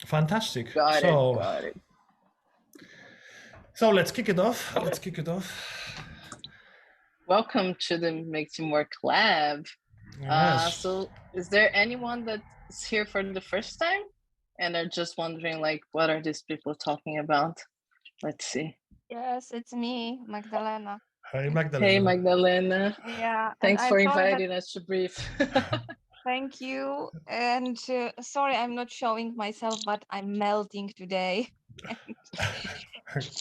Fantastic. Got it. So let's kick it off. Welcome to the MakeTeamWork Lab. Yes. So is there anyone that's here for the first time and are just wondering, like, what are these people talking about? Let's see. Yes, it's me, Magdalena. Hey, Magdalena. Hey, Magdalena. Yeah. Thanks for inviting us to brief. Thank you. And sorry, I'm not showing myself, but I'm melting today.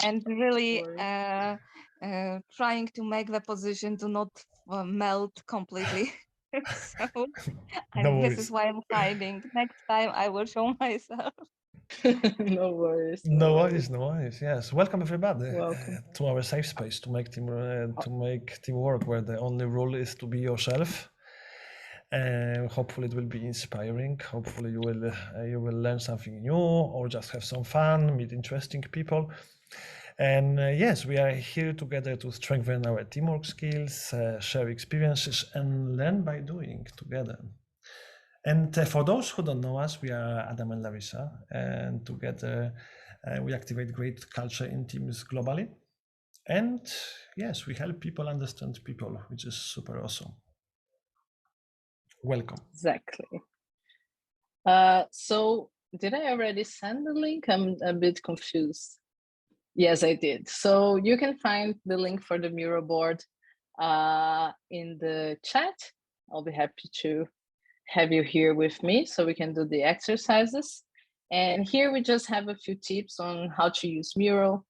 and really trying to make the position to not melt completely. So this is why I'm hiding. Next time I will show myself. No worries. No worries. Yes, welcome everybody Welcome. to our safe space to make teamwork, where the only rule is to be yourself. Hopefully it will be inspiring. Hopefully you will learn something new or just have some fun, meet interesting people. And yes, we are here together to strengthen our teamwork skills, share experiences, and learn by doing together. And for those who don't know us, we are Adam and Larissa, and together we activate great culture in teams globally. And yes, we help people understand people, which is super awesome. Welcome. Exactly. So did I already send the link? I'm a bit confused. Yes, I did. So you can find the link for the mural board in the chat. I'll be happy to have you here with me so we can do the exercises. And here we just have a few tips on how to use mural.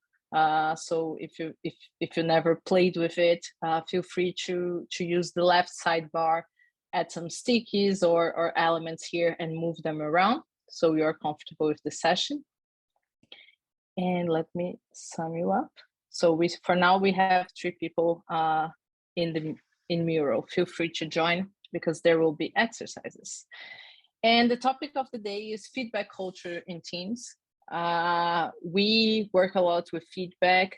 So if you never played with it, feel free to use the left sidebar, add some stickies or elements here and move them around so you're comfortable with the session. And let me sum you up. So for now we have 3 people in mural. Feel free to join because there will be exercises. And the topic of the day is feedback culture in teams. We work a lot with feedback.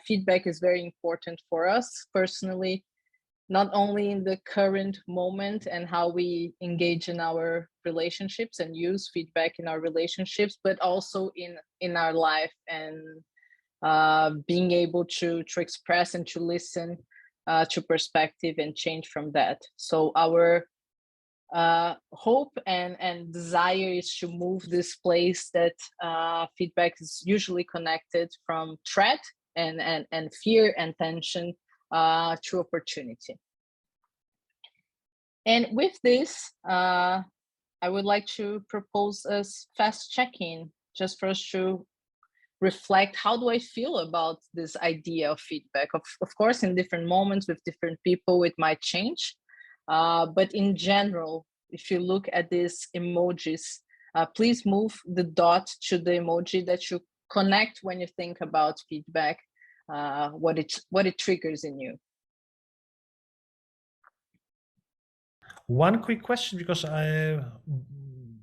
Feedback is very important for us personally, not only in the current moment and how we engage in our relationships and use feedback in our relationships, but also in our life and being able to express and to listen to perspective and change from that. So our hope and desire is to move this place that feedback is usually connected from threat and fear and tension to opportunity. And with this, I would like to propose a fast check-in just for us to reflect, how do I feel about this idea of feedback? Of course, in different moments with different people, it might change. But in general, if you look at these emojis, please move the dot to the emoji that you connect when you think about feedback, what it triggers in you. One quick question, because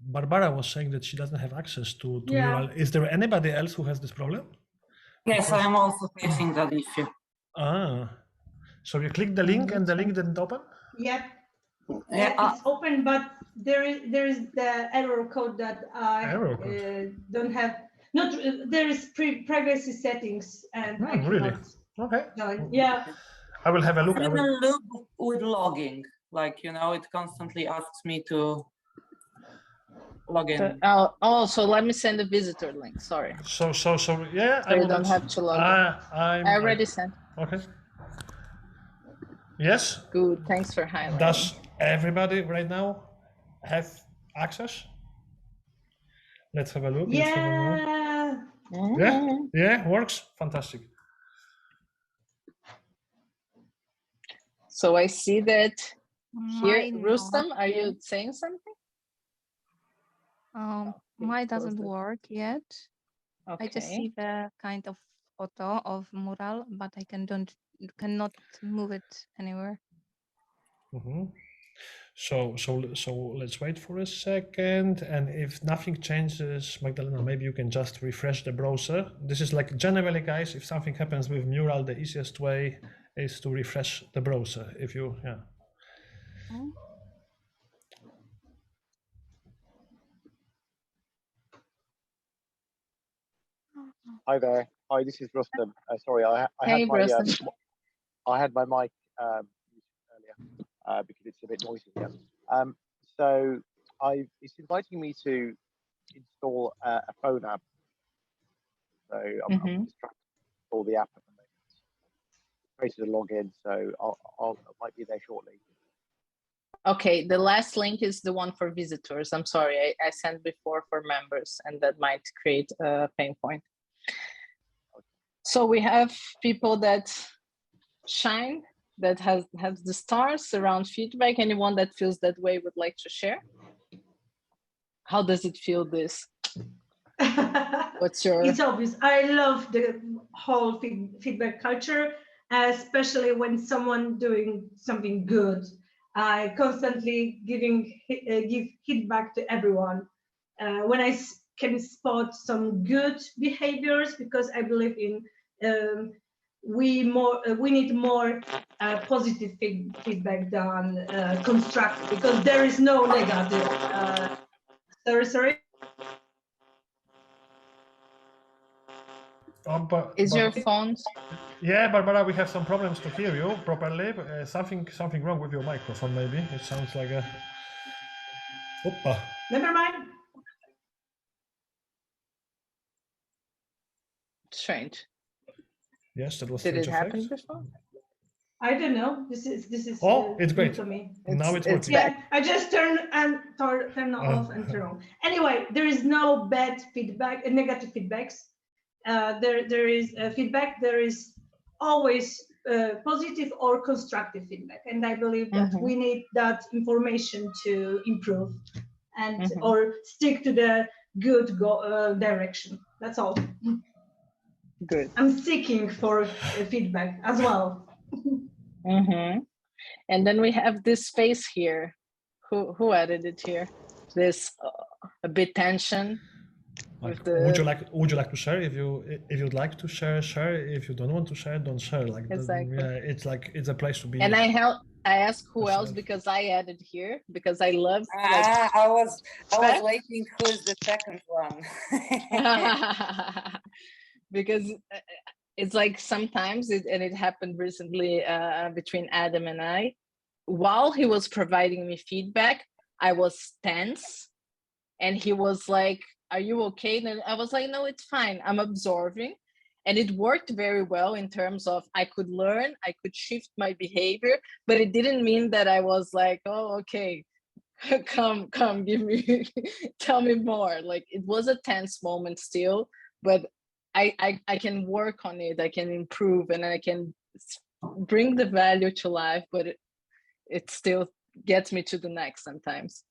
Barbara was saying that she doesn't have access to mural. Is there anybody else who has this problem? Yes, I am also facing that issue. So you click the link and the link didn't open? Yep. It's open, but there is the error code that I don't have. There is privacy settings, and I cannot. Really? Okay. Yeah. I will have a look. I'm in a loop with logging. Like, it constantly asks me to log in. So let me send a visitor link. Sorry. So yeah. So you don't have to log in. I already sent. Okay. Yes. Good. Thanks for highlighting. Does everybody right now have access? Let's have a look. Yeah. Yeah. Works. Fantastic. So I see that here, Rustam, are you saying something? Mine doesn't work yet. Okay. I just see the kind of photo of mural, but I cannot move it anywhere. So let's wait for a second, and if nothing changes, Magdalena, maybe you can just refresh the browser. This is like generally, guys, if something happens with mural, the easiest way is to refresh the browser. If you Hi there. Hi, this is Rustam. Sorry, I Hey, had my Rustam. I had my mic earlier because it's a bit noisy here. So it's inviting me to install a phone app. So I'm just trying to install the app at the moment. Created a login, so I might be there shortly. Okay, the last link is the one for visitors. I'm sorry, I sent before for members, and that might create a pain point. So we have people that shine, that has the stars around feedback. Anyone that feels that way would like to share? How does it feel, this? What's your... It's obvious. I love the whole feedback culture, especially when someone doing something good. I constantly give feedback to everyone. When I can spot some good behaviors, because I believe in we need more positive feedback than constructive, because there is no negative. Sorry. Is your phone? Yeah, Barbara, we have some problems to hear you properly. Something wrong with your microphone, maybe. It sounds like a... Opa. Never mind. Strange. Yes, that was Did strange it happen effect. before? I don't know. This is. Oh, it's great. To me. Now it's working. Yeah, I just turn off and turn on. Anyway, there is no bad feedback, negative feedbacks. There is feedback. There is always positive or constructive feedback, and I believe that we need that information to improve and or stick to the good direction. That's all. Good. I'm seeking for feedback as well. And then we have this space here. Who added it here? This a bit tension. Like, would you like to share? If you'd like to share, share. If you don't want to share, don't share. Like exactly. It's a place to be. And I asked who else, because I added here, because I love. I was waiting who is the second one. Because it's like sometimes it happened recently between Adam and I. While he was providing me feedback, I was tense, and he was like, "Are you okay?" And I was like, "No, it's fine. I'm absorbing." And it worked very well in terms of I could learn, I could shift my behavior, but it didn't mean that I was like, "Oh, okay, come, give me, tell me more." Like, it was a tense moment still, but I can work on it, I can improve, and I can bring the value to life, but it still gets me to the next sometimes.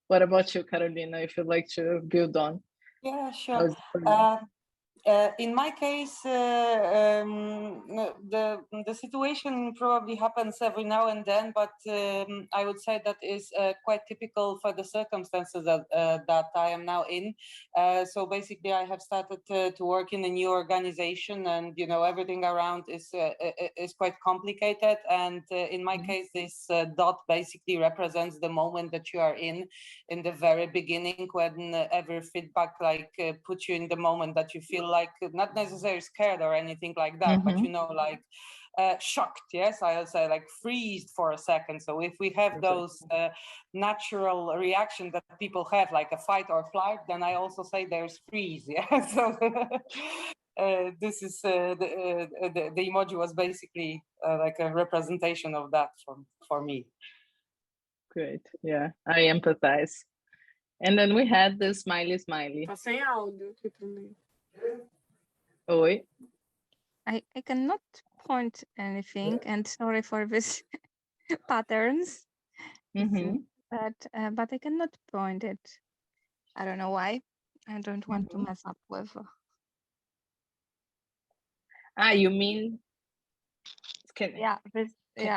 What about you, Carolina, if you'd like to build on? Yeah, sure. In my case, the situation probably happens every now and then, but I would say that is quite typical for the circumstances that I am now in. So basically, I have started to work in a new organization, and everything around is quite complicated. And in my case, this dot basically represents the moment that you are in the very beginning, when every feedback puts you in the moment that you feel like not necessarily scared or anything like that, but like shocked. Yes, I'll say like freezed for a second. So if we have those natural reactions that people have, like a fight or flight, then I also say there's freeze. Yeah. So this is the emoji was basically like a representation of that for me. Great. Yeah, I empathize. And then we had the smiley. Tá sem áudio aqui também. Oi. I cannot point anything, and sorry for this patterns. But I cannot point it. I don't know why. I don't want to mess up with. You mean? Yeah,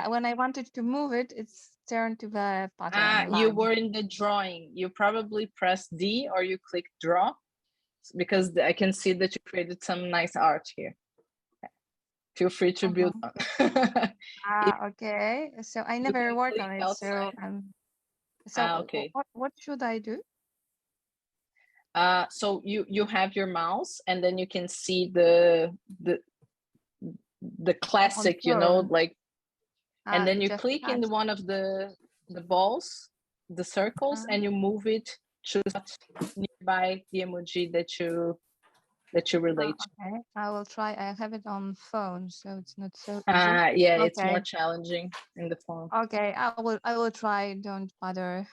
when I wanted to move it, it's turned to the pattern. You were in the drawing. You probably pressed D or you clicked draw, because I can see that you created some nice art here. Feel free to build on. Okay. So I never worked on it. Outside. So Okay. what should I do? So you have your mouse, and then you can see the classic, you know, like, and then you click in one of the balls, the circles, and you move it to nearby the emoji that you relate to. Okay, I will try. I have it on phone, so it's not so easy. Yeah, okay. It's more challenging in the phone. Okay, I will try. Don't bother.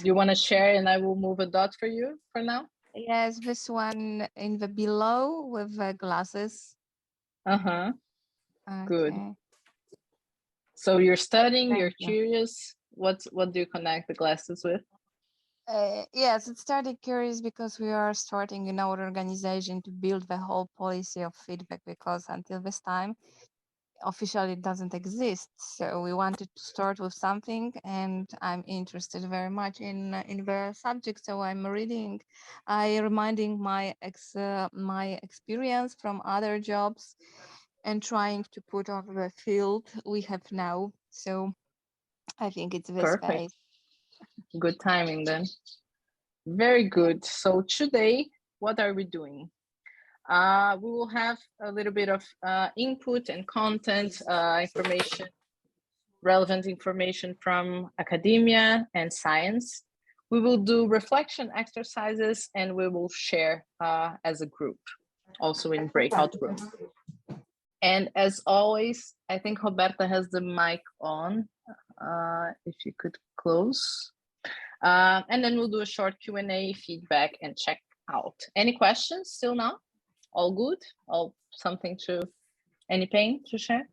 You want to share, and I will move a dot for you for now. Yes, this one in the below with the glasses. Okay. Good. So you're studying, Thank you're you. curious. What do you connect the glasses with? Yes, it started curious because we are starting in our organization to build the whole policy of feedback, because until this time, officially it doesn't exist. So we wanted to start with something, and I'm interested very much in the subject. So I'm reading, reminding my experience from other jobs, and trying to put on the field we have now. So I think it's this Perfect. phase. Good timing then. Very good. So today, what are we doing? We will have a little bit of input and content information, relevant information from academia and science. We will do reflection exercises, and we will share as a group, also in breakout rooms. And as always, I think Roberta has the mic on. If you could close. And then we'll do a short Q&A, feedback, and check out. Any questions still now? All good? All something to, any pain to share?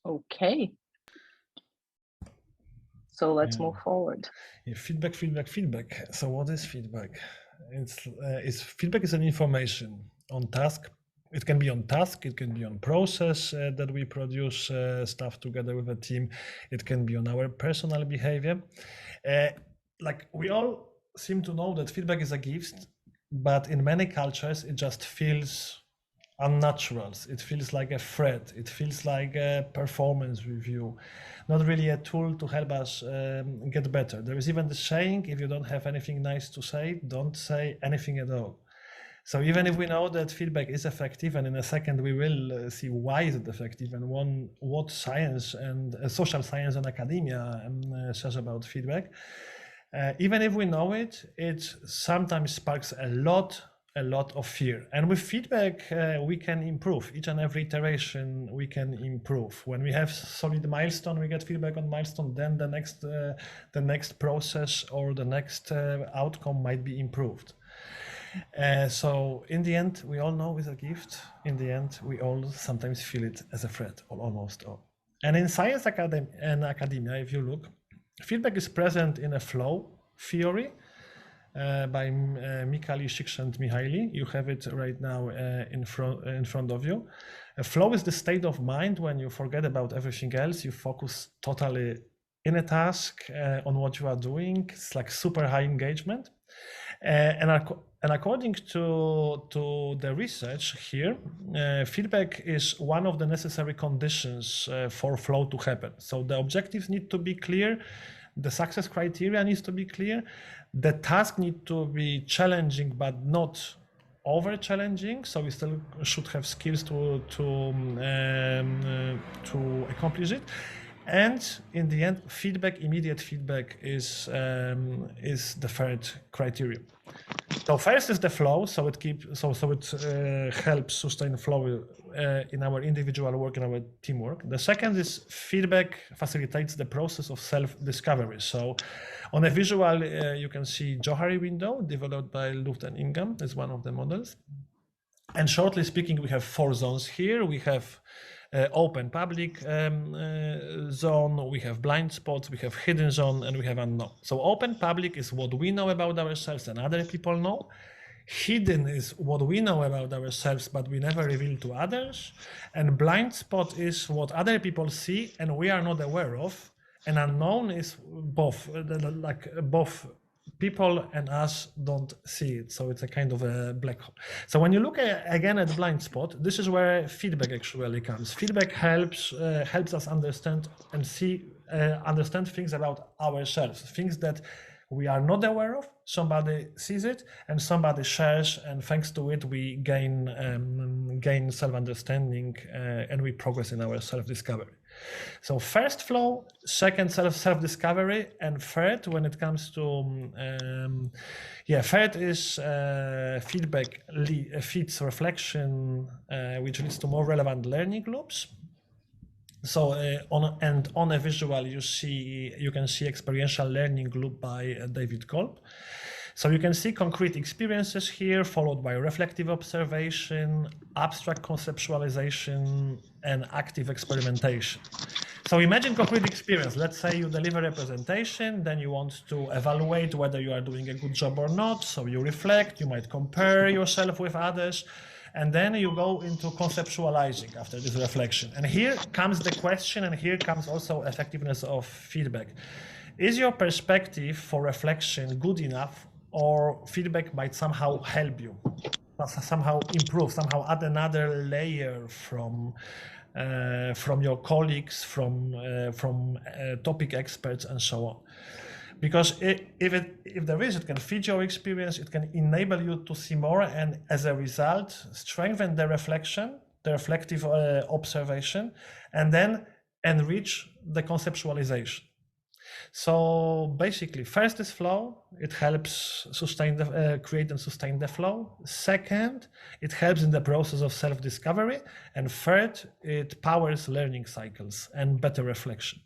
Okay. So let's move forward. Yeah, feedback. So what is feedback? Feedback is an information on task. It can be on task, it can be on process that we produce stuff together with a team. It can be on our personal behavior. Like we all seem to know that feedback is a gift, but in many cultures it just feels unnatural. It feels like a threat. It feels like a performance review, not really a tool to help us get better. There is even the saying, if you don't have anything nice to say, don't say anything at all. So even if we know that feedback is effective, and in a second we will see why is it effective and what science and social science and academia says about feedback, even if we know it, it sometimes sparks a lot of fear. And with feedback, we can improve. Each and every iteration, we can improve. When we have solid milestone, we get feedback on milestone, then the next process or the next outcome might be improved. So in the end, we all know it's a gift. In the end, we all sometimes feel it as a threat, or almost all. And in science and academia, if you look, feedback is present in a flow theory by Mikhail Csikszentmihalyi. You have it right now in front of you. A flow is the state of mind when you forget about everything else. You focus totally in a task on what you are doing. It's like super high engagement. And according to the research here, feedback is one of the necessary conditions for flow to happen. So the objectives need to be clear, the success criteria needs to be clear, the task need to be challenging but not over challenging. So we still should have skills to accomplish it. And in the end, immediate feedback is the third criterion. So first is the flow, so it helps sustain flow in our individual work and our teamwork. The second is feedback facilitates the process of self-discovery. So on a visual, you can see Johari window developed by Luft and Ingham as one of the models. And shortly speaking, we have 4 zones here. We have open public zone, we have blind spots, we have hidden zone, and we have unknown. So open public is what we know about ourselves and other people know. Hidden is what we know about ourselves, but we never reveal to others. And blind spot is what other people see and we are not aware of. And unknown is both people and us don't see it, so it's a kind of a black hole. So when you look again at blind spot, this is where feedback actually comes. Feedback helps us understand and see understand things about ourselves, things that we are not aware of. Somebody sees it and somebody shares, and thanks to it we gain self-understanding and we progress in our self-discovery. So first flow, second self-discovery, and third, when it comes to third is feedback feeds reflection, which leads to more relevant learning loops. So on a visual, you can see experiential learning loop by David Kolb. So you can see concrete experiences here, followed by reflective observation, abstract conceptualization, and active experimentation. So imagine concrete experience. Let's say you deliver a presentation, then you want to evaluate whether you are doing a good job or not. So you reflect, you might compare yourself with others, and then you go into conceptualizing after this reflection. And here comes the question, and here comes also effectiveness of feedback. Is your perspective for reflection good enough, or feedback might somehow help you, somehow improve, somehow add another layer from your colleagues, from topic experts, and so on? Because if there is, it can feed your experience, it can enable you to see more, and as a result, strengthen the reflection, the reflective observation, and then enrich the conceptualization. So basically, first is flow. It helps create and sustain the flow. Second, it helps in the process of self-discovery. And third, it powers learning cycles and better reflection.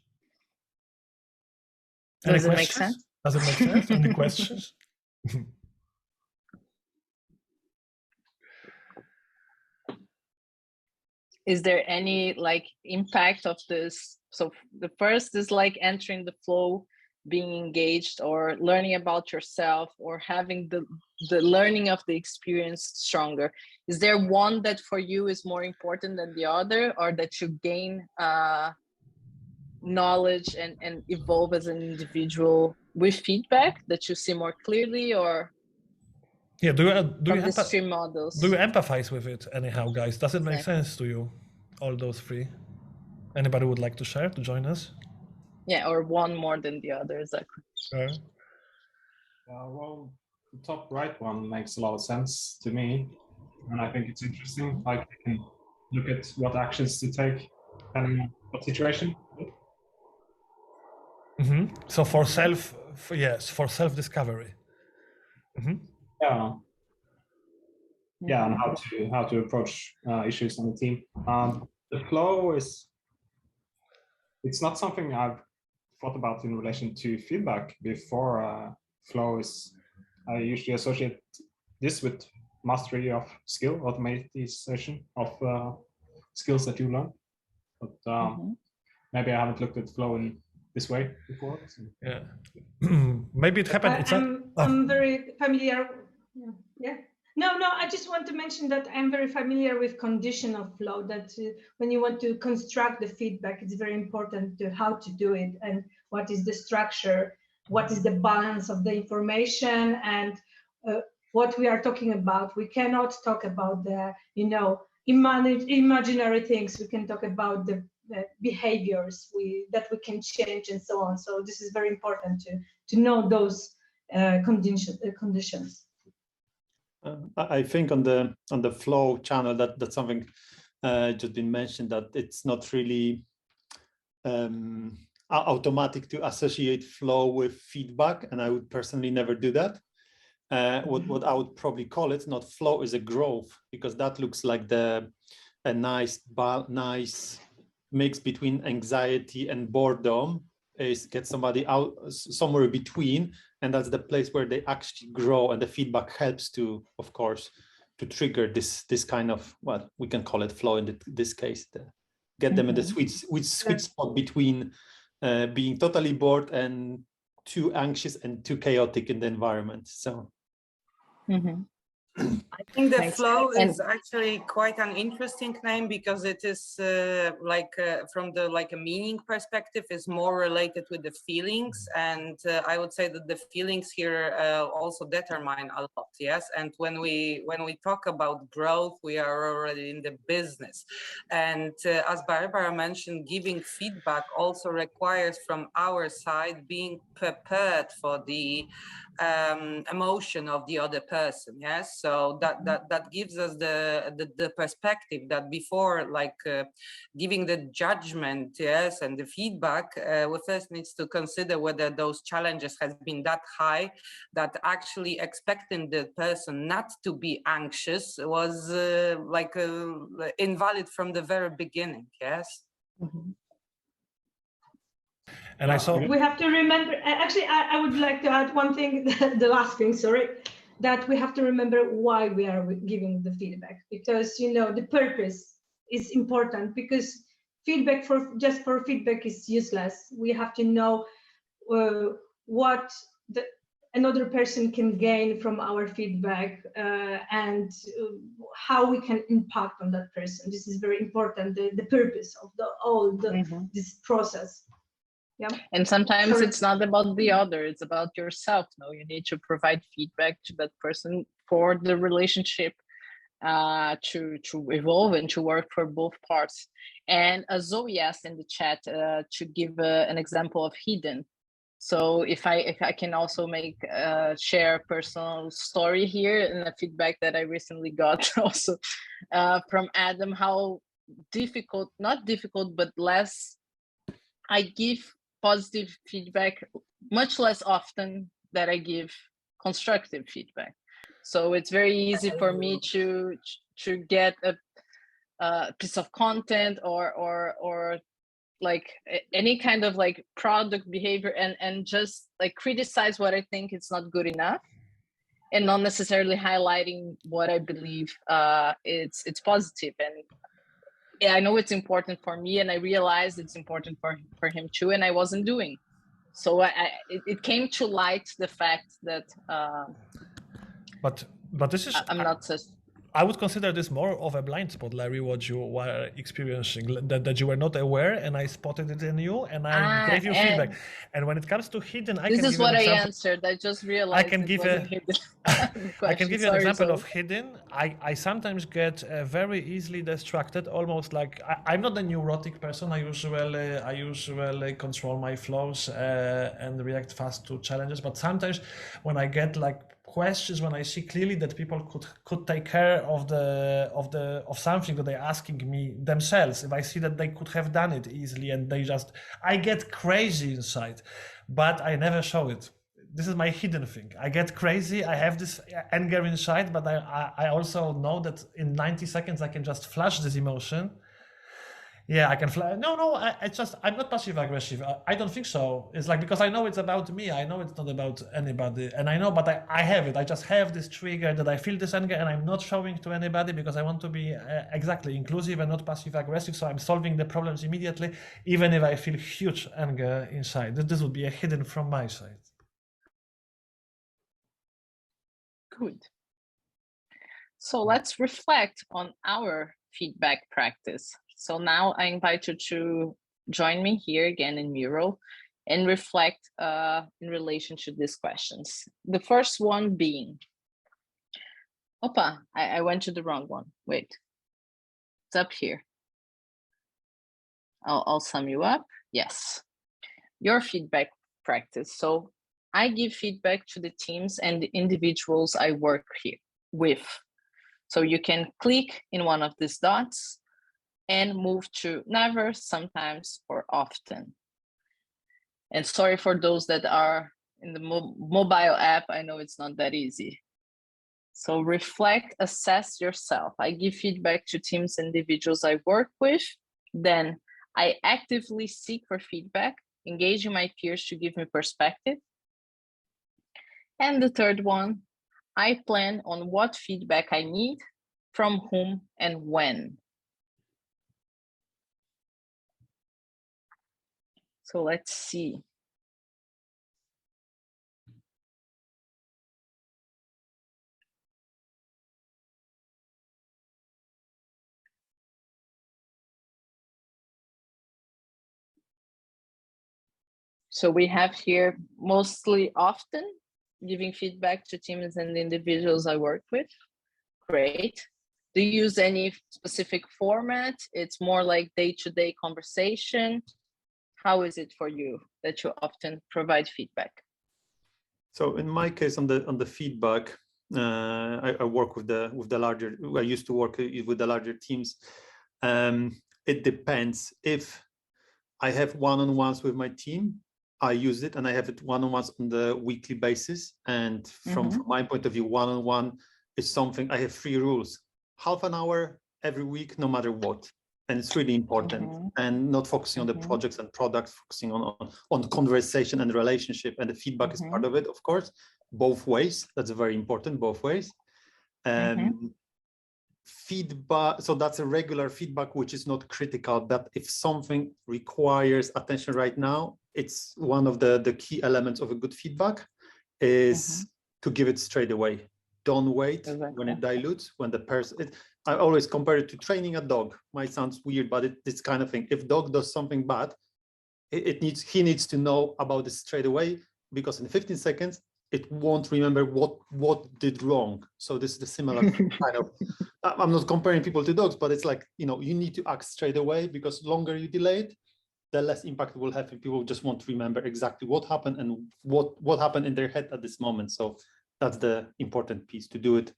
Does it make sense? Does it make sense? Any questions? Is there any impact of this? So the first is entering the flow, being engaged, or learning about yourself, or having the learning of the experience stronger. Is there one that for you is more important than the other, or that you gain knowledge and evolve as an individual with feedback that you see more clearly, or do you empathize with it anyhow, guys? Does it make sense to you, all those three? Anybody would like to share, to join us? Yeah, or one more than the other, exactly. Sure. Well, the top right one makes a lot of sense to me, and I think it's interesting. Like, you can look at what actions to take depending on what situation. Mm-hmm. So for self-discovery. Mm-hmm. Yeah, and how to approach issues on the team. The flow it's not something I've thought about in relation to feedback before. Flow is, I usually associate this with mastery of skill, automatization of skills that you learn. But maybe I haven't looked at flow in this way before. So. Yeah, maybe it happened. I'm very familiar. Yeah. No, I just want to mention that I'm very familiar with conditional flow, that when you want to construct the feedback, it's very important to how to do it and what is the structure, what is the balance of the information, and what we are talking about. We cannot talk about the, imaginary things. We can talk about the behaviors that we can change and so on. So this is very important to know those conditions. I think on the flow channel that's something just been mentioned, that it's not really automatic to associate flow with feedback, and I would personally never do that. What I would probably call it, not flow, is a growth, because that looks like a nice mix between anxiety and boredom. Is get somebody out somewhere between, and that's the place where they actually grow, and the feedback helps to, of course, to trigger this kind of, well, we can call it flow in this case, get them in the sweet spot between being totally bored and too anxious and too chaotic in the environment. So I think the Thanks. flow And- is actually quite an interesting name because it is from the a meaning perspective is more related with the feelings, and I would say that the feelings here also determine a lot. Yes, and when we talk about growth, we are already in the business, and as Barbara mentioned, giving feedback also requires from our side being prepared for the emotion of the other person. Yes, so that gives us the perspective that before giving the judgment, yes, and the feedback, we first needs to consider whether those challenges has been that high that actually expecting the person not to be anxious was invalid from the very beginning. Yes. Mm-hmm. And I saw we have to remember, actually, I would like to add one thing, the last thing, sorry, that we have to remember why we are giving the feedback, because, you know, the purpose is important, because feedback just for feedback is useless. We have to know what another person can gain from our feedback and how we can impact on that person. This is very important, the purpose of this process. Yeah. And sometimes it's not about the other, it's about yourself. No, you need to provide feedback to that person for the relationship to evolve and to work for both parts. And Zoe asked in the chat to give an example of hidden. So if I can also share a personal story here and a feedback that I recently got also from Adam, how not difficult, but less, I give positive feedback much less often that I give constructive feedback. So it's very easy for me to get a piece of content or like any kind of like product behavior and just like criticize what I think it's not good enough, and not necessarily highlighting what I believe it's positive. And yeah, I know it's important for me, and I realized it's important for him too, and I wasn't doing. So it came to light the fact that. But this is. I'm not so. I would consider this more of a blind spot, Larry, what you were experiencing, that you were not aware, and I spotted it in you, and I gave you feedback. And when it comes to hidden, I can give This is what I example. answered. I just realized I can give an example of hidden. I sometimes get very easily distracted, almost like I'm not a neurotic person. I usually control my flows and react fast to challenges. But sometimes when I get like questions, when I see clearly that people could take care of something that they're asking me themselves, if I see that they could have done it easily and I get crazy inside, but I never show it. This is my hidden thing. I get crazy. I have this anger inside, but I also know that in 90 seconds I can just flash this emotion. Yeah, I can fly. No, I'm not passive aggressive. I don't think so. It's like, because I know it's about me. I know it's not about anybody. And I know, but I have it. I just have this trigger that I feel this anger and I'm not showing to anybody because I want to be exactly inclusive and not passive aggressive. So I'm solving the problems immediately, even if I feel huge anger inside. This would be a hidden from my side. Good. So let's reflect on our feedback practice. So now I invite you to join me here again in Miro and reflect in relation to these questions. The first one being, I went to the wrong one. Wait, it's up here. I'll sum you up. Yes, your feedback practice. So I give feedback to the teams and the individuals I work here with. So you can click in one of these dots and move to never, sometimes, or often. And sorry for those that are in the mobile app, I know it's not that easy. So reflect, assess yourself. I give feedback to teams and individuals I work with. Then I actively seek for feedback, engaging my peers to give me perspective. And the third one, I plan on what feedback I need, from whom, and when. So let's see. So we have here mostly often giving feedback to teams and individuals I work with. Great. Do you use any specific format? It's more like day-to-day conversation. How is it for you that you often provide feedback? So in my case, on the feedback, I work with the larger. I used to work with the larger teams. It depends. If I have one-on-ones with my team, I use it, and I have it one-on-ones on the weekly basis. And from my point of view, one-on-one is something. I have 3 rules: half an hour every week, no matter what. And it's really important. And not focusing on the projects and products, focusing on conversation and relationship. And the feedback is part of it, of course, both ways. That's very important, both ways. Feedback, so that's a regular feedback, which is not critical. That if something requires attention right now, it's one of the key elements of a good feedback is to give it straight away. Don't wait when it dilutes, when the person, I always compare it to training a dog. Might sound weird, but it's kind of thing. If dog does something bad, he needs to know about it straight away, because in 15 seconds, it won't remember what did wrong. So this is the similar kind of, I'm not comparing people to dogs, but it's like, you know, you need to act straight away, because longer you delay it, the less impact it will have if people just won't remember exactly what happened and what happened in their head at this moment. So that's the important piece, to do it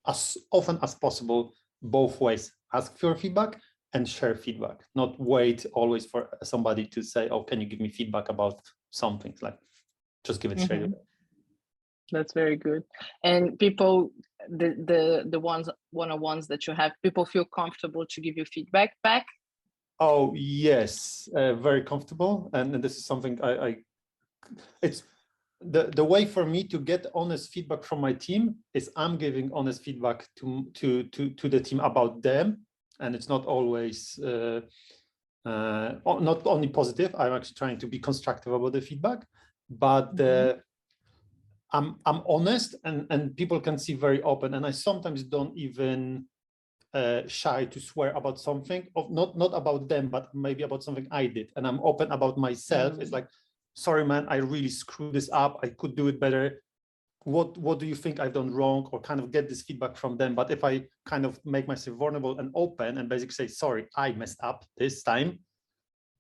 as often as possible, both ways. Ask for feedback and share feedback, not wait always for somebody to say, oh, can you give me feedback about something? Like, just give it straight away. That's very good. And people, the one-on-ones that you have, people feel comfortable to give you feedback back? Oh, yes, very comfortable. And this is something it's the way for me to get honest feedback from my team is I'm giving honest feedback to the team about them. And it's not always, not only positive, I'm actually trying to be constructive about the feedback, but I'm honest, and people can see very open. And I sometimes don't even shy to swear about something, not about them, but maybe about something I did. And I'm open about myself. It's like, sorry, man, I really screwed this up. I could do it better. What do you think I've done wrong? Or kind of get this feedback from them. But if I kind of make myself vulnerable and open and basically say, sorry, I messed up this time,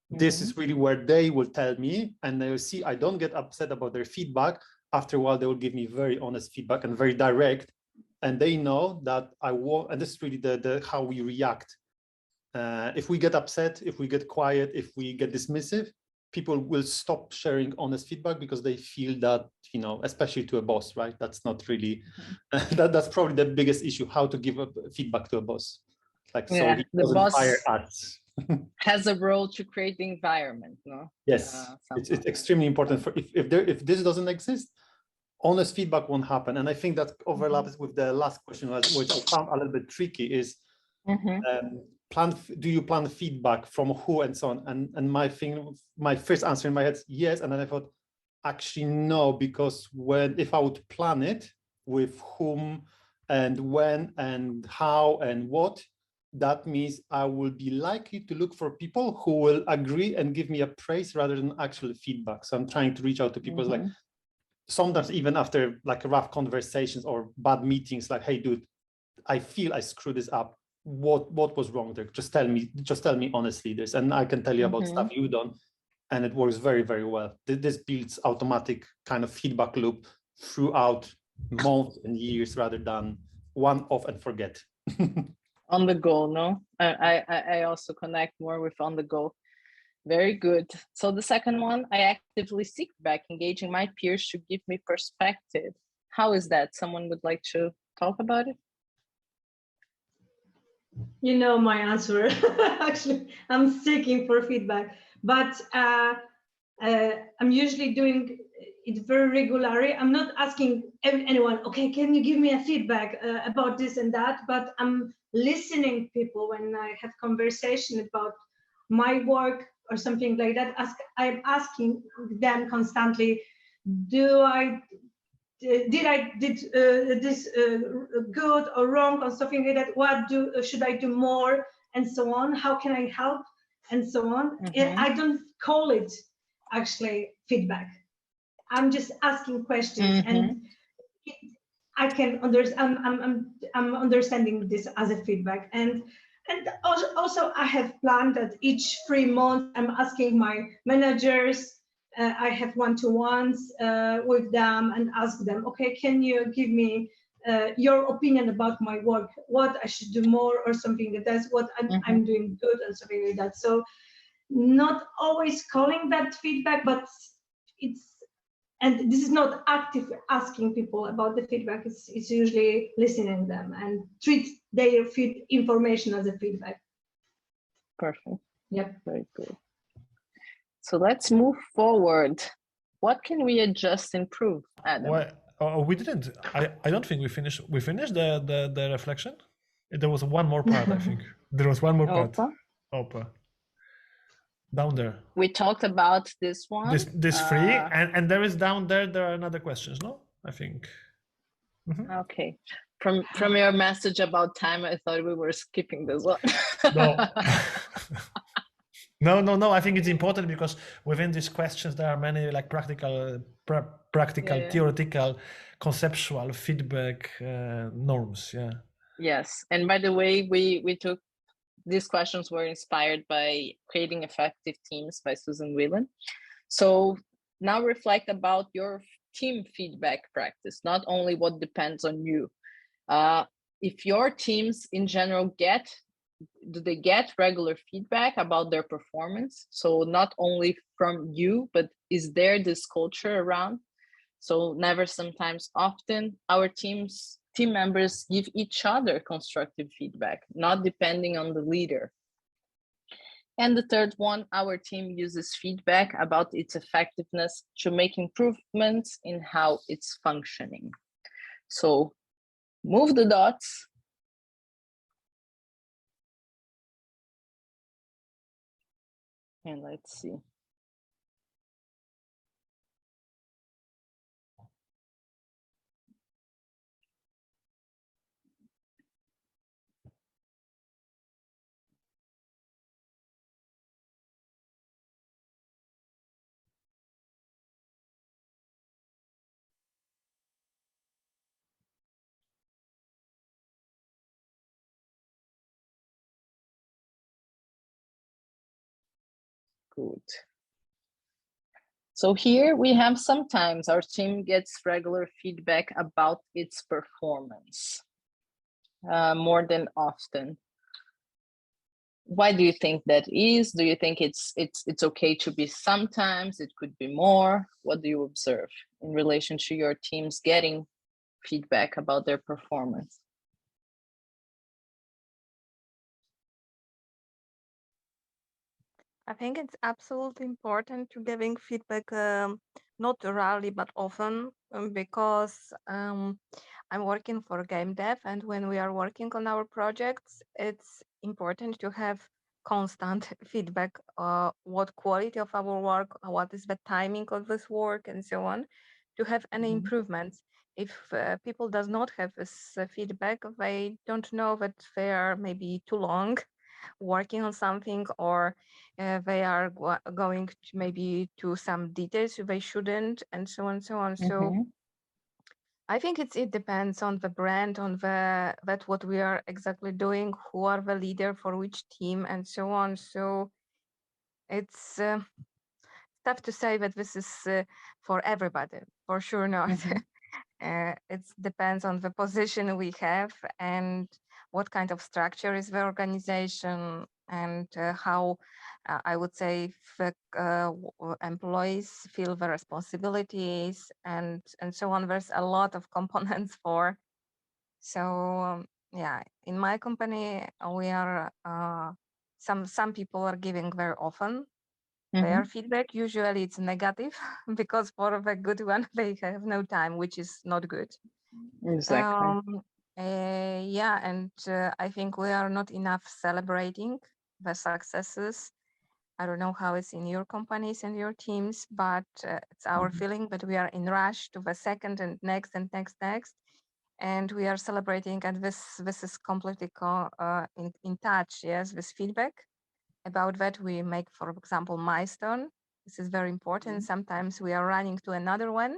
this is really where they will tell me, and they will see I don't get upset about their feedback. After a while, they will give me very honest feedback and very direct. And they know that I won't, and this is really the how we react. If we get upset, if we get quiet, if we get dismissive, people will stop sharing honest feedback, because they feel that, you know, especially to a boss, right? That's not really, that's probably the biggest issue, how to give feedback to a boss. Like, so he doesn't boss fire us. has a role to create the environment, no? Yes, it's extremely important. For if this doesn't exist, honest feedback won't happen. And I think that overlaps with the last question, which I found a little bit tricky, is do you plan feedback from who and so on? And my first answer in my head is yes. And then I thought, actually, no, because if I would plan it with whom and when and how and what, that means I will be likely to look for people who will agree and give me a praise rather than actual feedback. So I'm trying to reach out to people like, sometimes even after like rough conversations or bad meetings, like, hey, dude, I feel I screwed this up. What was wrong there? Just tell me honestly this, and I can tell you about stuff you've done, and it works very, very well. This builds automatic kind of feedback loop throughout months and years, rather than one off and forget. On the go, no? I also connect more with on the go. Very good. So the second one, I actively seek back, engaging my peers to give me perspective. How is that? Someone would like to talk about it? You know my answer. Actually, I'm seeking for feedback, but I'm usually doing it very regularly. I'm not asking anyone, okay, can you give me a feedback about this and that? But I'm listening people when I have conversation about my work or something like that. I'm asking them constantly, did I did this good or wrong or something like that? What should I do more, and so on? How can I help, and so on? I don't call it actually feedback. I'm just asking questions, and I can understand. I'm understanding this as a feedback, and also I have planned that each 3 months I'm asking my managers. I have one-to-ones with them and ask them, okay, can you give me your opinion about my work, what I should do more or something like that, what I'm doing good and something like that. So not always calling that feedback, but and this is not active asking people about the feedback, it's usually listening them and treat their information as a feedback. Perfect. Yep. Very good. So let's move forward. What can we adjust, improve, Adam? Well, we didn't. I don't think we finished. We finished the reflection. There was one more part. I think there was one more part. Opa. Down there. We talked about this one. This free, and there is down there. There are another questions. No, I think. Okay. From your message about time, I thought we were skipping this one. No. I think it's important because within these questions there are many like practical, theoretical, conceptual feedback norms. Yeah. Yes, and by the way, we took these questions were inspired by Creating Effective Teams by Susan Whelan. So now reflect about your team feedback practice, not only what depends on you. If your teams in general do they get regular feedback about their performance? So not only from you, but is there this culture around? So never, sometimes, often, our team members give each other constructive feedback, not depending on the leader. And the third one, our team uses feedback about its effectiveness to make improvements in how it's functioning. So move the dots. And let's see. Good. So here we have sometimes our team gets regular feedback about its performance, more than often. Why do you think that is? Do you think it's okay to be sometimes? It could be more. What do you observe in relation to your teams getting feedback about their performance? I think it's absolutely important to giving feedback, not rarely but often, because I'm working for game dev, and when we are working on our projects, it's important to have constant feedback. What quality of our work, what is the timing of this work, and so on, to have any improvements. If people does not have this feedback, they don't know that they are maybe too long working on something, or they are going to maybe to some details they shouldn't, and so on and so on. So I think it depends on the brand, on that what we are exactly doing, who are the leader for which team, and so on. So it's tough to say that this is for everybody, for sure not. It depends on the position we have and what kind of structure is the organization, and how I would say employees feel the responsibilities, and so on. There's a lot of components for. So yeah, in my company we are some people are giving very often their feedback. Usually it's negative because for the good one they have no time, which is not good. Exactly. Yeah, and I think we are not enough celebrating the successes. I don't know how it's in your companies and your teams, but it's our feeling that we are in rush to the second and next and next, and we are celebrating, and this is completely in touch, yes, with feedback. About that we make, for example, milestone This is very important. Sometimes we are running to another one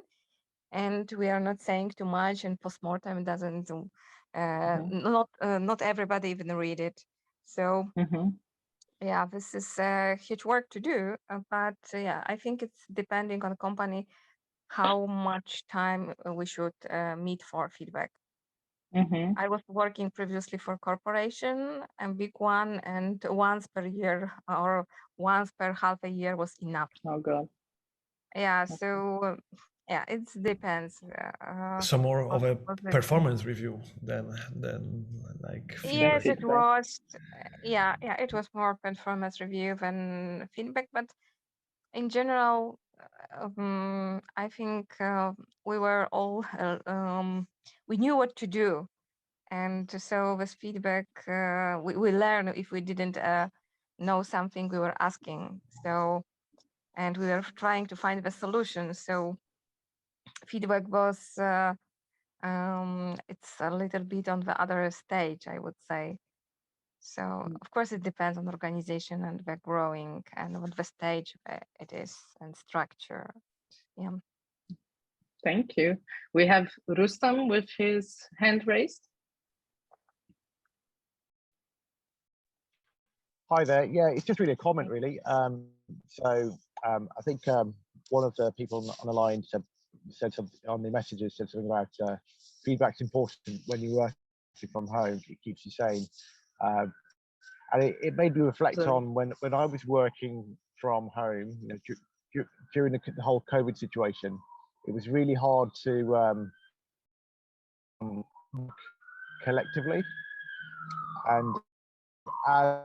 and we are not saying too much, and postmortem doesn't, not everybody even read it. So yeah, this is a huge work to do, but yeah, I think it's depending on the company how much time we should meet for feedback. I was working previously for corporation, a big one, and once per year or once per half a year was enough. Oh God. Yeah, so yeah, it depends. So more of a performance review than like feedback. Yes, it was. Yeah, it was more performance review than feedback, but in general, I think we were all we knew what to do, and so with feedback, we learn if we didn't know something we were asking. So, and we were trying to find the solution. So, feedback was it's a little bit on the other stage, I would say. So of course it depends on organization and the growing and what the stage it is and structure. Yeah. Thank you. We have Rustam with his hand raised. Hi there. Yeah, it's just really a comment, really. I think one of the people on the line said something on the messages, said something about feedback's important when you work from home. It keeps you sane. And it made me reflect on when I was working from home, you know, during the whole COVID situation. It was really hard to collectively, and as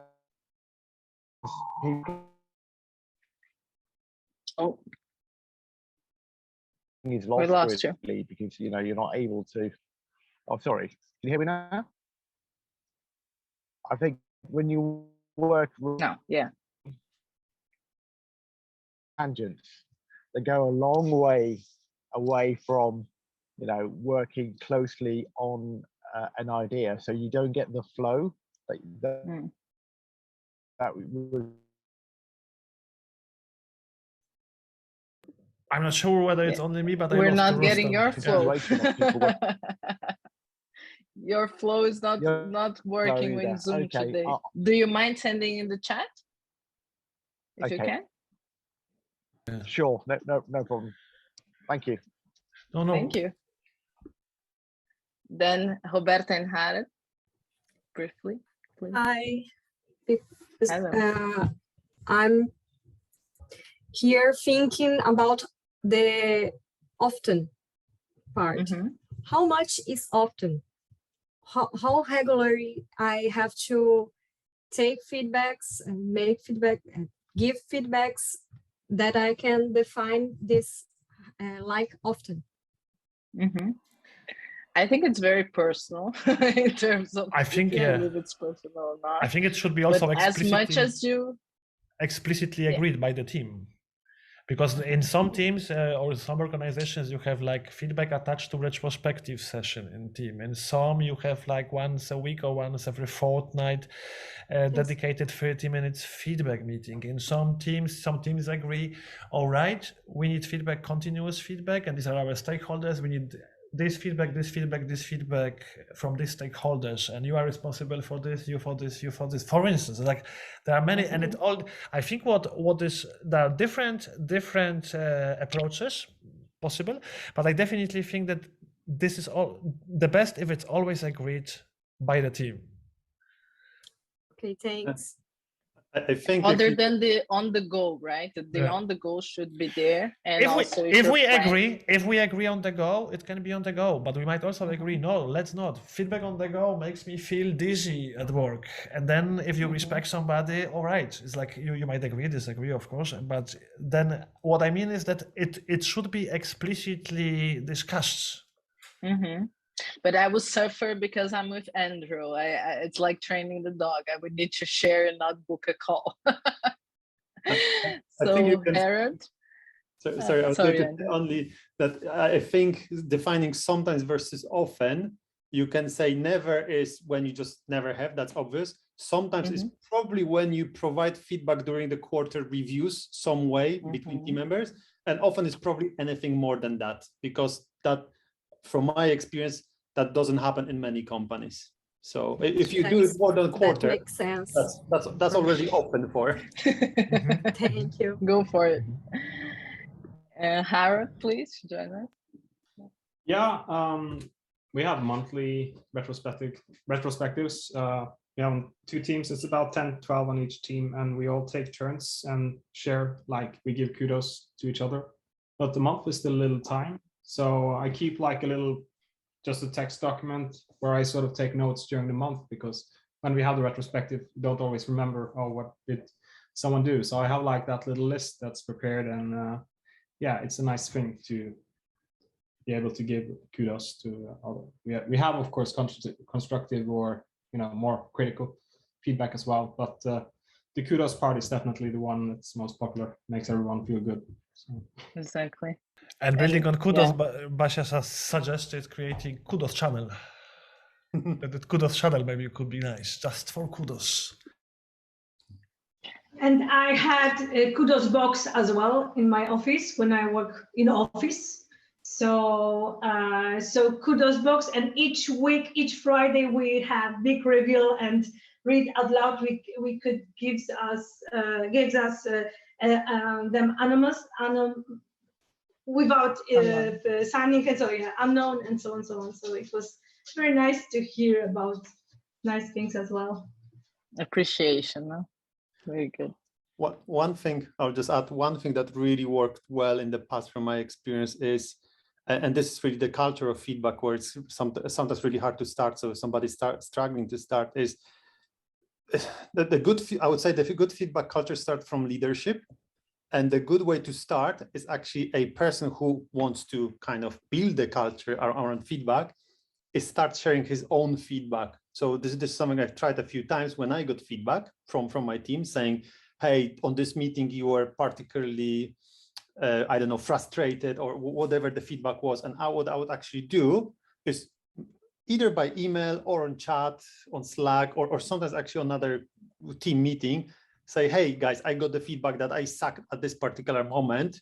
people is lost, we lost really, you because you know you're not able to. Oh, sorry. Can you hear me now? I think when you work tangents, they go a long way away from, you know, working closely on an idea, so you don't get the flow that I'm not sure whether it's only me, but we're not getting your flow. Your flow is not working in Zoom today. Do you mind sending in the chat if you can? Sure, no problem. Thank you. No. Thank you. Then Roberta and Harald, briefly, please. Hi. Hello. I'm here thinking about the often part. How much is often? How regularly I have to take feedbacks and make feedback and give feedbacks that I can define this like often? I think it's very personal in terms of I think if it's personal or not. I think it should be also as much as you explicitly agreed by the team. Because in some teams or some organizations, you have like feedback attached to retrospective session in team. And some you have like once a week or once every fortnight dedicated 30 minutes feedback meeting. In some teams agree, all right, we need feedback, continuous feedback, and these are our stakeholders. We need this feedback from these stakeholders, and you are responsible for this, you for this, you for this. For instance, like there are many, and it all. I think what is there are different approaches possible, but I definitely think that this is all the best if it's always agreed by the team. Okay, thanks. I think other than the on the go, right? The on the go should be there. And if we agree on the go, it can be on the go. But we might also agree, no, let's not. Feedback on the go makes me feel dizzy at work. And then if you respect somebody, all right, it's like you might agree, disagree, of course. But then what I mean is that it should be explicitly discussed. But I will suffer because I'm with Andrew. It's like training the dog. I would need to share and not book a call. So, Harald? Sorry, I was going to only that I think defining sometimes versus often You can say never is when you just never have, that's obvious. Sometimes it's probably when you provide feedback during the quarter reviews some way between team members. And often it's probably anything more than that, because that, from my experience, that doesn't happen in many companies. So if you do it more than a quarter, that makes sense. That's already open for. Thank you. Go for it. Harold, please join us. Yeah, we have monthly retrospectives. We have 2 teams. It's about 10, 12 on each team, and we all take turns and share, like we give kudos to each other. But the month is still a little time, so I keep like just a text document where I sort of take notes during the month, because when we have the retrospective, you don't always remember, oh, what did someone do? So I have like that little list that's prepared, and yeah, it's a nice thing to be able to give kudos to other. We have of course constructive or more critical feedback as well, but the kudos part is definitely the one that's most popular, makes everyone feel good. So. Exactly. And building on kudos, Basia has suggested creating kudos channel. The kudos channel maybe could be nice, just for kudos. And I had a kudos box as well in my office when I work in office. So so kudos box, and each week, each Friday, we have big reveal and read out loud. We could gives us them anonymous, without signing, and so yeah, unknown, and so on, so on. So it was very nice to hear about nice things as well. Appreciation, huh? Very good. One thing, I'll just add, one thing that really worked well in the past from my experience is, and this is really the culture of feedback, where it's sometimes really hard to start. So if somebody struggling to start, is the good, I would say the good feedback culture starts from leadership. And the good way to start is actually a person who wants to kind of build the culture around feedback is start sharing his own feedback. So this is something I've tried a few times when I got feedback from my team saying, hey, on this meeting, you were particularly, I don't know, frustrated, or whatever the feedback was. And what I would actually do is either by email or on chat, on Slack, or sometimes actually another team meeting, say, hey guys, I got the feedback that I suck at this particular moment.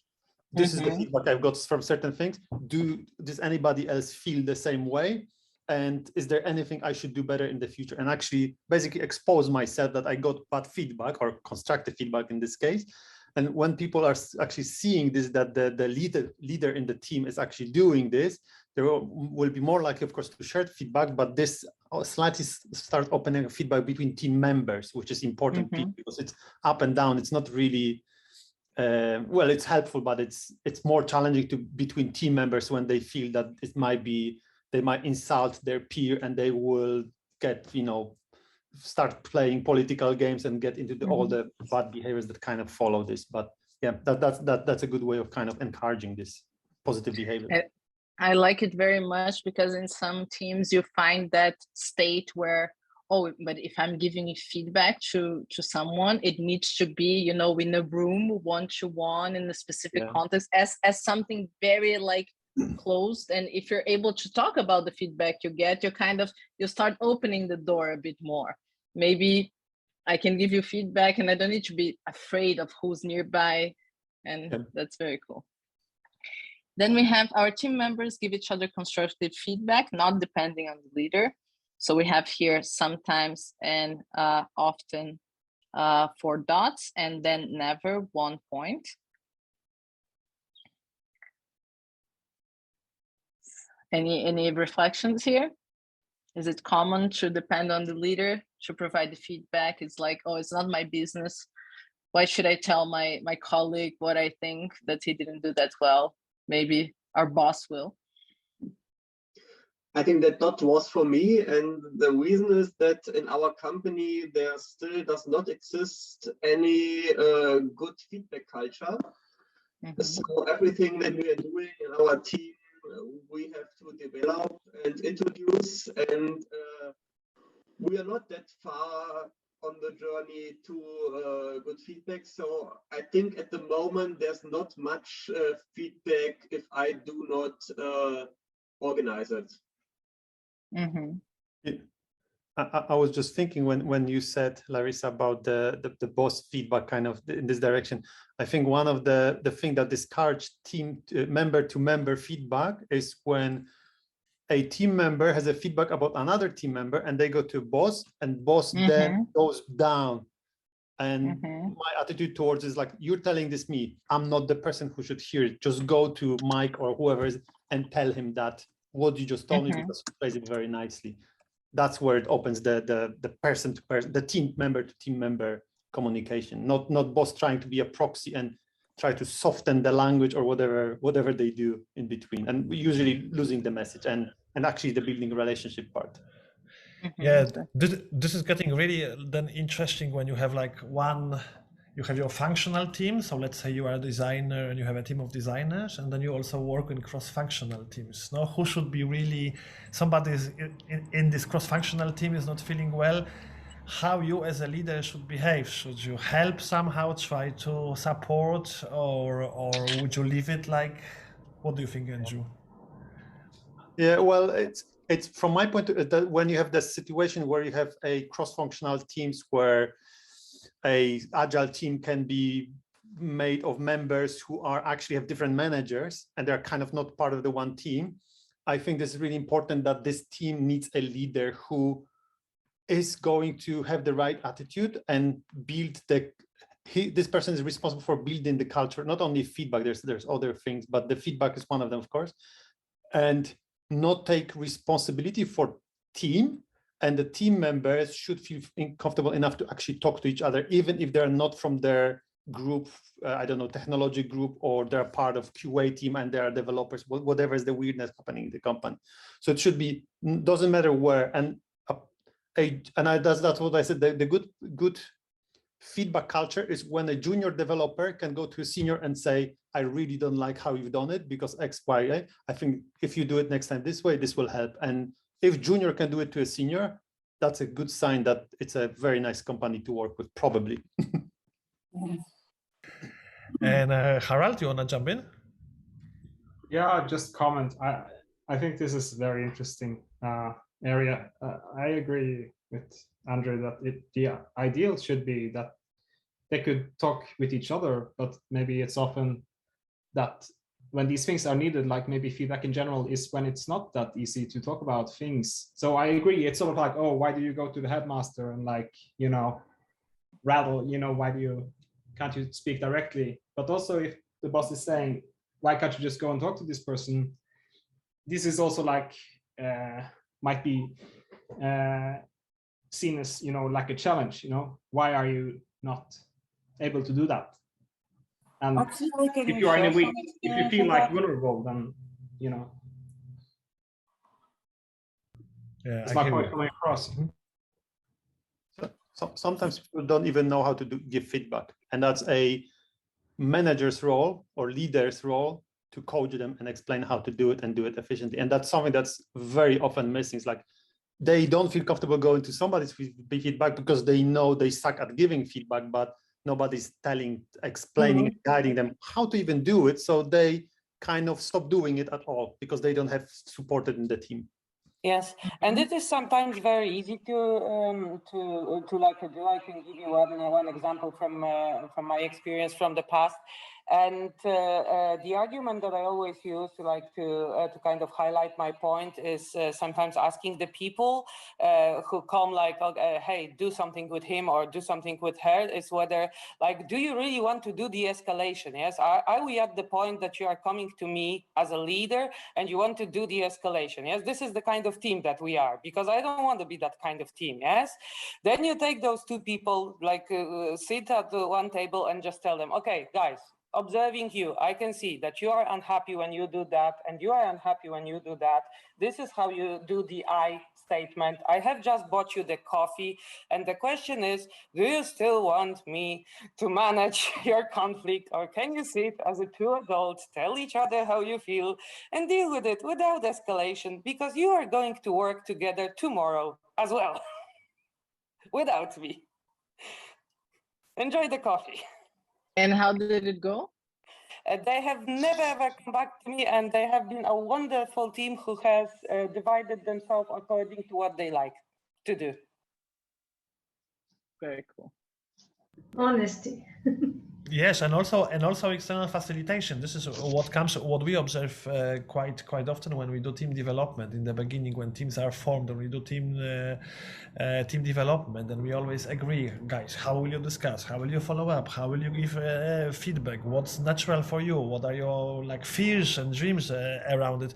This is the feedback I've got from certain things. Does anybody else feel the same way? And is there anything I should do better in the future? And actually basically expose myself that I got bad feedback, or constructive feedback in this case. And when people are actually seeing this, that the leader in the team is actually doing this, there will be more likely, of course, to share feedback, but this slightly start opening feedback between team members, which is important because it's up and down. It's not really, well, it's helpful, but it's more challenging between team members when they feel that it might be, they might insult their peer and they will get, start playing political games and get into all the bad behaviors that kind of follow this. But yeah, that's a good way of kind of encouraging this positive behavior. I like it very much, because in some teams you find that state where, oh, but if I'm giving feedback to someone, it needs to be, in a room, one-to-one, in a specific context, as something very like closed. And if you're able to talk about the feedback you get, you start opening the door a bit more. Maybe I can give you feedback and I don't need to be afraid of who's nearby. And that's very cool. Then we have our team members give each other constructive feedback, not depending on the leader. So we have here sometimes and often 4 dots, and then never 1 point. Any reflections here? Is it common to depend on the leader to provide the feedback? It's like, oh, it's not my business. Why should I tell my colleague what I think, that he didn't do that well? Maybe our boss will. I think that not was for me, and the reason is that in our company there still does not exist any good feedback culture. So everything that we are doing in our team, we have to develop and introduce, and we are not that far on the journey to good feedback. So I think at the moment there's not much feedback if I do not organize it. I was just thinking when you said, Larissa, about the boss feedback kind of in this direction. I think one of the thing that discouraged team member to member feedback is when a team member has a feedback about another team member and they go to boss and boss then goes down. And my attitude towards is like, you're telling this me, I'm not the person who should hear it. Just go to Mike or whoever is and tell him that what you just told me, because he plays it very nicely. That's where it opens the person to person, the team member to team member communication, not boss trying to be a proxy and try to soften the language or whatever they do in between, and usually losing the message and actually the building relationship part. Yeah, this is getting really then interesting when you have like you have your functional team. So let's say you are a designer and you have a team of designers, and then you also work in cross-functional teams. Now, who should be really, somebody is in this cross-functional team is not feeling well, how you as a leader should behave? Should you help somehow, try to support, or would you leave it like, what do you think, Andrew? Yeah, well, it's from my point of view, when you have this situation where you have a cross-functional teams where a agile team can be made of members who are actually have different managers and they're kind of not part of the one team. I think this is really important that this team needs a leader who is going to have the right attitude and build this person is responsible for building the culture, not only feedback, there's other things, but the feedback is one of them, of course, and not take responsibility for team, and the team members should feel comfortable enough to actually talk to each other, even if they're not from their group, I don't know, technology group, or they're part of QA team and they are developers, whatever is the weirdness happening in the company. So it should be, doesn't matter where, that's what I said, the good feedback culture is when a junior developer can go to a senior and say, I really don't like how you've done it because X, Y, I think if you do it next time this way, this will help. And if junior can do it to a senior, that's a good sign that it's a very nice company to work with, probably. And Harald, you want to jump in? Yeah, just comment. I think this is very interesting area. I agree with Andrew that the ideal should be that they could talk with each other, but maybe it's often that when these things are needed, like maybe feedback in general is when it's not that easy to talk about things. So I agree, it's sort of like, oh, why do you go to the headmaster and like, rattle, why can't you speak directly? But also if the boss is saying, why can't you just go and talk to this person? This is also like, might be seen as, like a challenge, why are you not able to do that? And if you are in a weak, if you feel like vulnerable, then, yeah, it's not quite coming across. So sometimes people don't even know how to give feedback. And that's a manager's role or leader's role to coach them and explain how to do it and do it efficiently. And that's something that's very often missing. It's like they don't feel comfortable going to somebody's feedback because they know they suck at giving feedback, but nobody's explaining, guiding them how to even do it. So they kind of stop doing it at all because they don't have supported in the team. Yes, and it is sometimes very easy to like do. I can give you one example from my experience from the past. And the argument that I always use to kind of highlight my point is sometimes asking the people who come like, hey, do something with him or do something with her, is whether like, do you really want to do de-escalation? Yes, are we at the point that you are coming to me as a leader and you want to do de-escalation? Yes, this is the kind of team that we are, because I don't want to be that kind of team. Yes, then you take those two people, like sit at the one table and just tell them, okay, guys, observing you, I can see that you are unhappy when you do that, and you are unhappy when you do that. This is how you do the I statement. I have just bought you the coffee, and the question is, do you still want me to manage your conflict, or can you sit as a two adults, tell each other how you feel, and deal with it without escalation, because you are going to work together tomorrow as well, without me. Enjoy the coffee. And how did it go? They have never ever come back to me, and they have been a wonderful team who has divided themselves according to what they like to do. Very cool. Honesty. Yes, and also external facilitation. This is what we observe quite often when we do team development in the beginning, when teams are formed and we do team development, and we always agree, guys, how will you discuss, how will you follow up, how will you give feedback, what's natural for you, what are your like fears and dreams around it.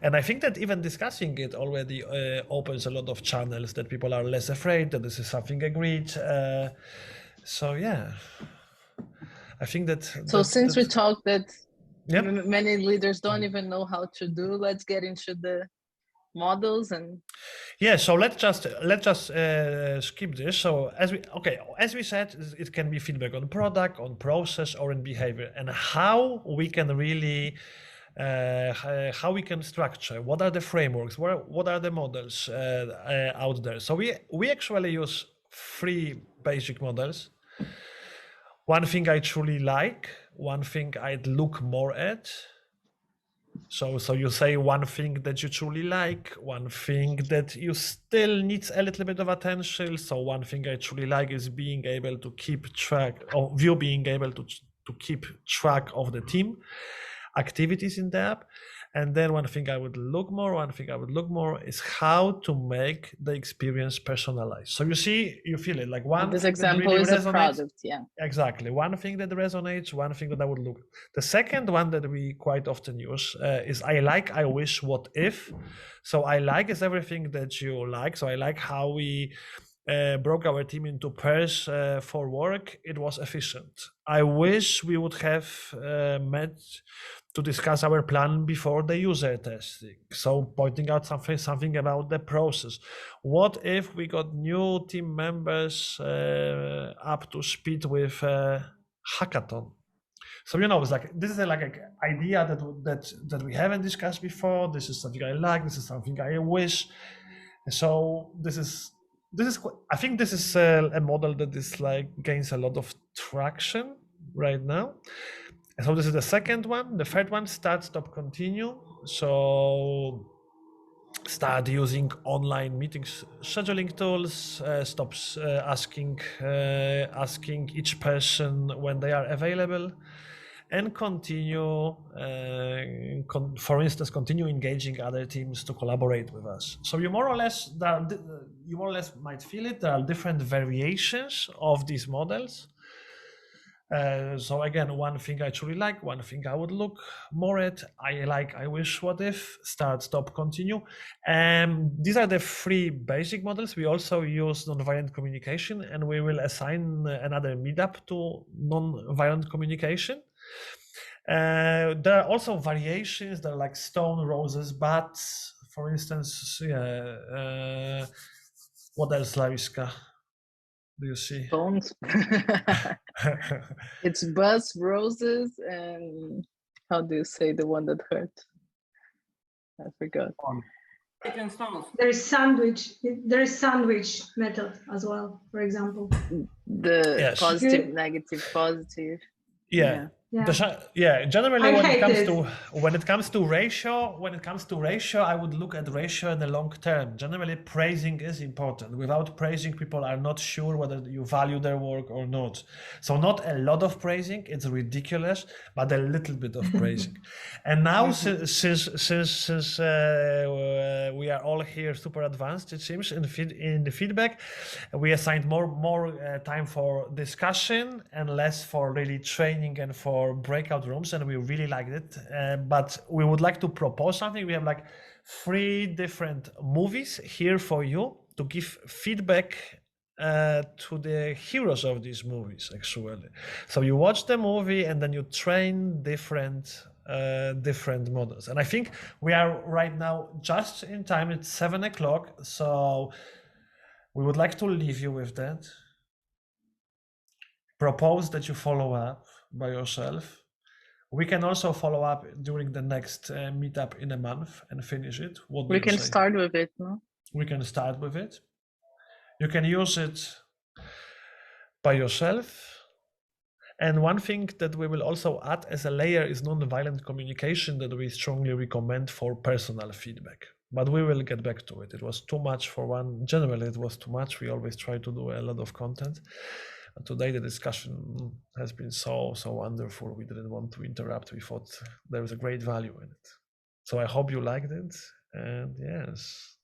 And I think that even discussing it already opens a lot of channels, that people are less afraid that this is something agreed. So yeah, I think that. So since we talked that yep. many leaders don't even know how to do, let's get into the models and. Yeah, so let's just skip this. So as we said, it can be feedback on product, on process, or in behavior, and how we can really. How we can structure, what are the frameworks, what are the models out there. So we actually use 3 basic models. One thing I truly like, one thing I'd look more at. So you say one thing that you truly like, one thing that you still needs a little bit of attention. So one thing I truly like is being able to keep track of you, being able to keep track of the team activities in the app. And then one thing I would look more is how to make the experience personalized. So you feel it like one. This example really is a product, yeah. Exactly. One thing that resonates, one thing that I would look. The second one that we quite often use is I like, I wish, what if. So I like is everything that you like. So I like how we broke our team into pairs for work. It was efficient. I wish we would have met to discuss our plan before the user testing. So pointing out something about the process. What if we got new team members up to speed with hackathon? So it's like this is like an idea that we haven't discussed before. This is something I like. This is something I wish. So this is I think this is a model that is like gains a lot of traction right now. So this is the second one. The third one, start, stop, continue. So start using online meetings scheduling tools, stops asking each person when they are available, and continue, for instance, continue engaging other teams to collaborate with us. So you more or less might feel it. There are different variations of these models. So again, one thing I truly like, one thing I would look more at, I like, I wish, what if, start, stop, continue. These are the 3 basic models. We also use nonviolent communication, and we will assign another meetup to nonviolent communication. There are also variations. There are like stone, roses, bats, for instance. Yeah. What else, Larissa? Do you see? Stones. It's bus, roses, and how do you say the one that hurt? I forgot. There's sandwich method as well, for example. The yes. Positive, negative, positive. Yeah. Generally, when it comes to ratio, I would look at ratio in the long term. Generally, praising is important. Without praising, people are not sure whether you value their work or not. So not a lot of praising, it's ridiculous, but a little bit of praising. And now, since we are all here super advanced, it seems, in the feedback, we assigned more time for discussion and less for really training and for breakout rooms, and we really liked it. But we would like to propose something. We have like 3 different movies here for you to give feedback to the heroes of these movies, actually. So you watch the movie and then you train different models. And I think we are right now just in time. It's 7 o'clock, so we would like to leave you with that. Propose that you follow up by yourself. We can also follow up during the next meetup in a month and finish it. What do you say? We can start with it, no? We can start with it. You can use it by yourself. And one thing that we will also add as a layer is non-violent communication that we strongly recommend for personal feedback. But we will get back to it. It was too much for one. Generally, it was too much. We always try to do a lot of content. And today, the discussion has been so wonderful. We didn't want to interrupt. We thought there was a great value in it. So I hope you liked it. And yes.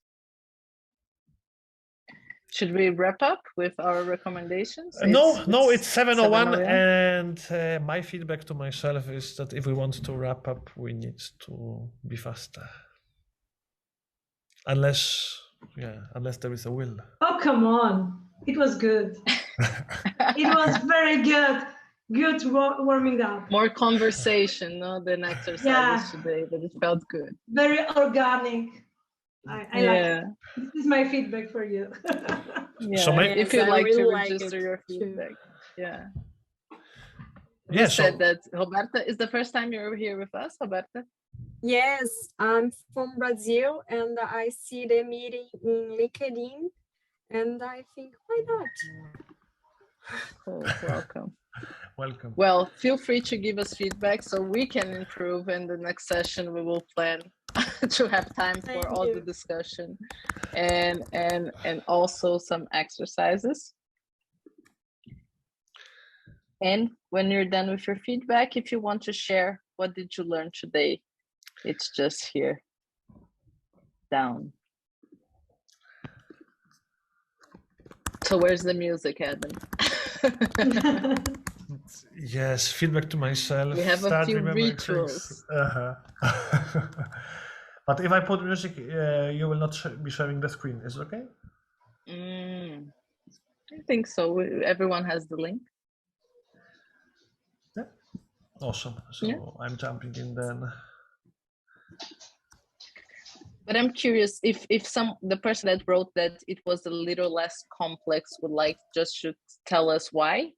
Should we wrap up with our recommendations? No, it's 7:01, and my feedback to myself is that if we want to wrap up, we need to be faster. Unless there is a will. Oh, come on. It was good. It was very good. Good warming up. More conversation, than exercises today, but it felt good. Very organic. I like it. This is my feedback for you. So if you'd like to register your feedback. Yeah. You said that Roberta is the first time you're here with us, Roberta? Yes, I'm from Brazil and I see the meeting in LinkedIn and I think, why not? Cool, welcome. Welcome. Well, feel free to give us feedback so we can improve. In the next session, we will plan to have time for all the discussion and also some exercises. And when you're done with your feedback, if you want to share, what did you learn today? It's just here, down. So where's the music, Adam? Yes, feedback to myself. We have a few rituals. But if I put music, you will not be sharing the screen. Is it okay? I think so. Everyone has the link. Yeah. Awesome. So I'm jumping in then. But I'm curious if the person that wrote that it was a little less complex would like just to tell us why.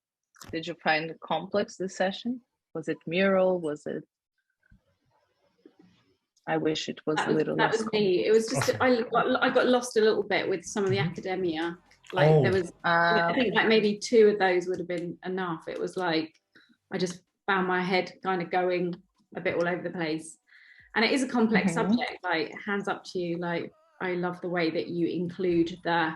Did you find it complex this session? Was it mural? Was it? I wish it was a little less. That was me. It was just I got lost a little bit with some of the academia. Like there was, I think like maybe 2 of those would have been enough. It was like I just found my head kind of going a bit all over the place. And it is a complex subject, like hands up to you. Like, I love the way that you include the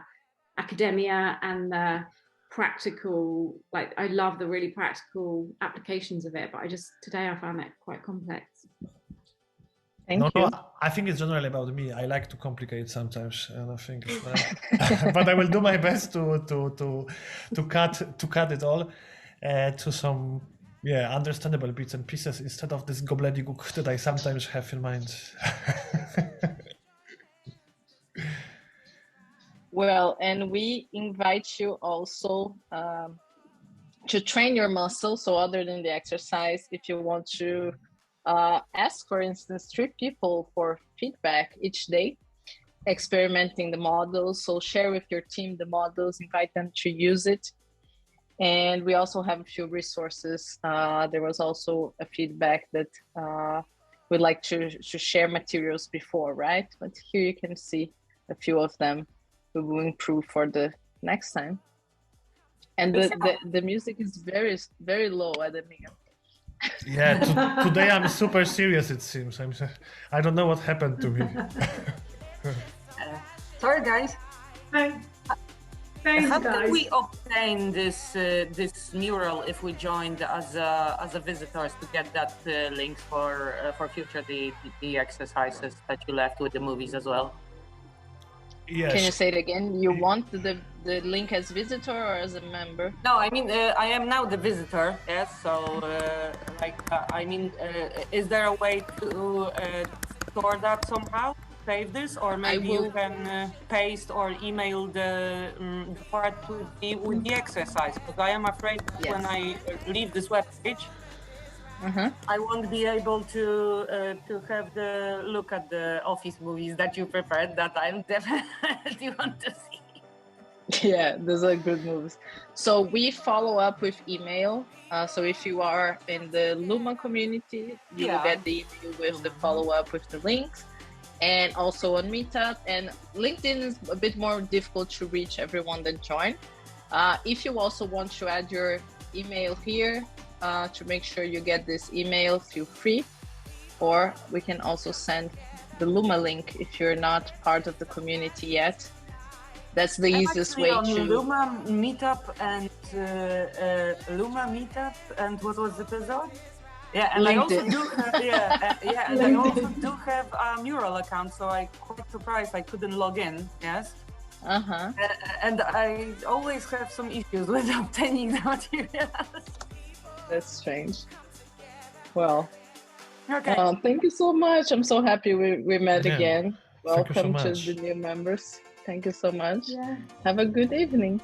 academia and the practical, like I love the really practical applications of it. But today I found that quite complex. Thank you. I think it's generally about me. I like to complicate sometimes, and I think it's like, but I will do my best to cut it all to some understandable bits and pieces instead of this gobbledygook that I sometimes have in mind. Well, and we invite you also to train your muscles. So other than the exercise, if you want to ask, for instance, 3 people for feedback each day, experimenting the models. So share with your team the models, invite them to use it. And we also have a few resources. There was also a feedback that we'd like to share materials before, right? But here you can see a few of them. We will improve for the next time. And the music is very, very low, Ademir. Yeah, today I'm super serious, it seems. I don't know what happened to me. Sorry, guys. Thanks, How guys. can we obtain this mural if we joined as a visitors to get that link for future the exercises that you left with the movies as well? Yes. Can you say it again? You want the link as visitor or as a member? No, I mean I am now the visitor. Yes, so is there a way to store that somehow? Save this, or maybe you can paste or email the part with the exercise, because I am afraid when I leave this web page, I won't be able to have the look at the office movies that you prepared that I definitely want to see. Yeah, those are good moves. So we follow up with email. So if you are in the Luma community, you will get the email with the follow-up with the links. And also on Meetup, and LinkedIn is a bit more difficult to reach everyone that joined. If you also want to add your email here, to make sure you get this email, feel free. Or we can also send the Luma link if you're not part of the community yet. That's the easiest way on to... Luma Meetup and Luma Meetup, and what was the episode? Yeah, and LinkedIn. I also do have, and I also do have a Mural account, so I'm quite surprised I couldn't log in, yes? And I always have some issues with obtaining the materials. That's strange. Well, okay. Thank you so much. I'm so happy we met again. Welcome so to much. the new members. Thank you so much. Yeah. Have a good evening.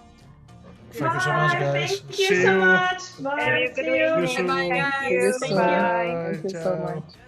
Thank you so much, guys. Thank you so much. Bye. Have a good evening. See you soon. Bye. Thank you so much.